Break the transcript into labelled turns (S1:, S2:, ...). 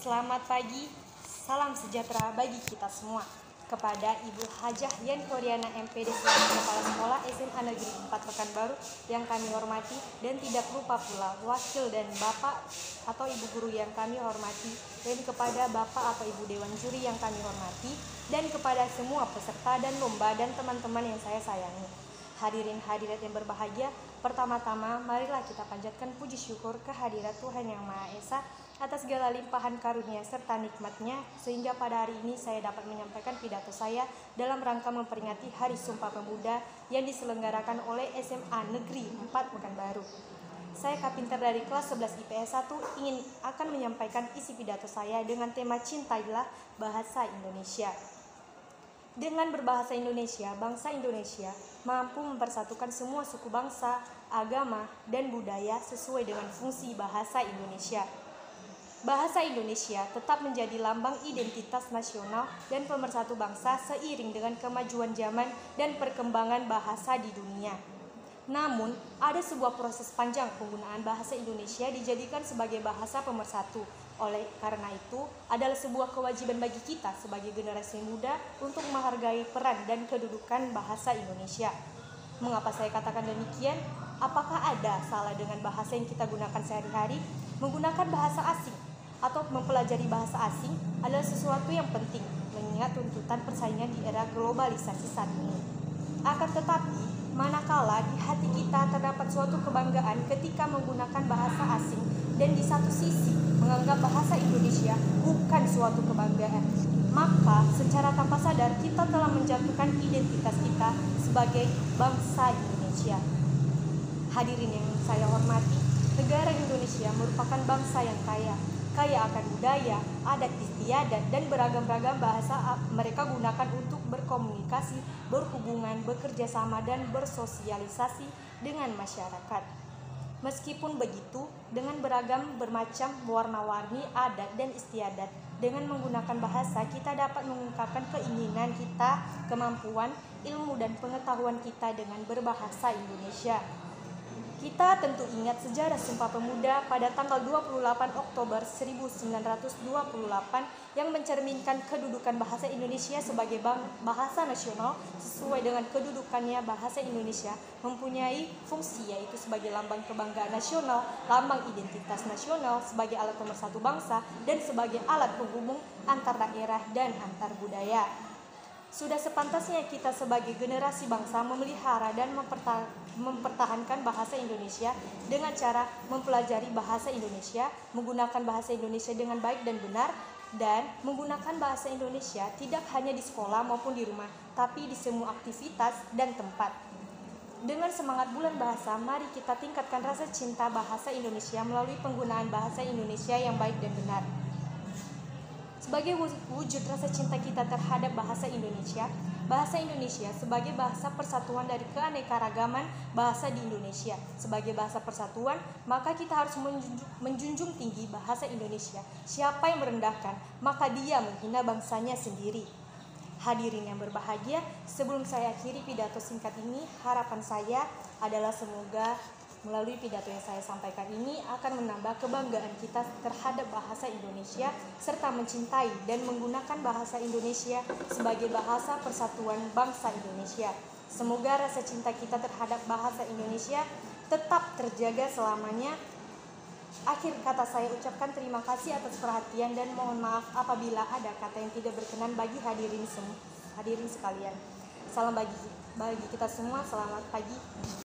S1: Selamat pagi, salam sejahtera bagi kita semua. Kepada Ibu Hajah Yan Koryana MPD selaku Kepala Sekolah SMA Negeri 4 Pekanbaru yang kami hormati, dan tidak lupa pula Wakil dan Bapak atau Ibu Guru yang kami hormati, dan kepada Bapak atau Ibu Dewan Juri yang kami hormati, dan kepada semua peserta dan lomba dan teman-teman yang saya sayangi. Hadirin hadirat yang berbahagia, pertama-tama marilah kita panjatkan puji syukur kehadirat Tuhan Yang Maha Esa atas segala limpahan karunia serta nikmatnya, sehingga pada hari ini saya dapat menyampaikan pidato saya dalam rangka memperingati Hari Sumpah Pemuda yang diselenggarakan oleh SMA Negeri 4 Pekanbaru. Saya Kapinter dari kelas 11 IPS 1 akan menyampaikan isi pidato saya dengan tema Cintailah Bahasa Indonesia. Dengan berbahasa Indonesia, bangsa Indonesia mampu mempersatukan semua suku bangsa, agama, dan budaya sesuai dengan fungsi bahasa Indonesia. Bahasa Indonesia tetap menjadi lambang identitas nasional dan pemersatu bangsa seiring dengan kemajuan zaman dan perkembangan bahasa di dunia. Namun, ada sebuah proses panjang penggunaan bahasa Indonesia dijadikan sebagai bahasa pemersatu. Oleh karena itu, adalah sebuah kewajiban bagi kita sebagai generasi muda untuk menghargai peran dan kedudukan bahasa Indonesia. Mengapa saya katakan demikian? Apakah ada salah dengan bahasa yang kita gunakan sehari-hari? Menggunakan bahasa asing atau mempelajari bahasa asing adalah sesuatu yang penting, mengingat tuntutan persaingan di era globalisasi saat ini. Akan tetapi, manakala di hati kita terdapat suatu kebanggaan ketika menggunakan bahasa asing, dan di satu sisi menganggap bahasa Indonesia bukan suatu kebanggaan, maka secara tanpa sadar kita telah menjatuhkan identitas kita sebagai bangsa Indonesia. Hadirin yang saya hormati, negara Indonesia merupakan bangsa yang kaya akan budaya, adat istiadat, dan beragam-ragam bahasa mereka gunakan untuk berkomunikasi, berhubungan, bekerja sama, dan bersosialisasi dengan masyarakat. Meskipun begitu, dengan bermacam warna-warni adat dan istiadat, dengan menggunakan bahasa kita dapat mengungkapkan keinginan kita, kemampuan, ilmu, dan pengetahuan kita dengan berbahasa Indonesia. Kita tentu ingat sejarah Sumpah Pemuda pada tanggal 28 Oktober 1928 yang mencerminkan kedudukan bahasa Indonesia sebagai bahasa nasional. Sesuai dengan kedudukannya, bahasa Indonesia mempunyai fungsi yaitu sebagai lambang kebanggaan nasional, lambang identitas nasional, sebagai alat pemersatu bangsa, dan sebagai alat penghubung antar daerah dan antar budaya. Sudah sepantasnya kita sebagai generasi bangsa memelihara dan mempertahankan bahasa Indonesia dengan cara mempelajari bahasa Indonesia, menggunakan bahasa Indonesia dengan baik dan benar, dan menggunakan bahasa Indonesia tidak hanya di sekolah maupun di rumah, tapi di semua aktivitas dan tempat. Dengan semangat bulan bahasa, mari kita tingkatkan rasa cinta bahasa Indonesia melalui penggunaan bahasa Indonesia yang baik dan benar. Sebagai wujud rasa cinta kita terhadap bahasa Indonesia sebagai bahasa persatuan dari keanekaragaman bahasa di Indonesia. Sebagai bahasa persatuan, maka kita harus menjunjung tinggi bahasa Indonesia. Siapa yang merendahkan, maka dia menghina bangsanya sendiri. Hadirin yang berbahagia, sebelum saya akhiri pidato singkat ini, harapan saya adalah semoga melalui pidato yang saya sampaikan ini akan menambah kebanggaan kita terhadap bahasa Indonesia, serta mencintai dan menggunakan bahasa Indonesia sebagai bahasa persatuan bangsa Indonesia. Semoga rasa cinta kita terhadap bahasa Indonesia tetap terjaga selamanya. Akhir kata saya ucapkan terima kasih atas perhatian dan mohon maaf apabila ada kata yang tidak berkenan bagi hadirin sekalian. Salam bagi kita semua, selamat pagi.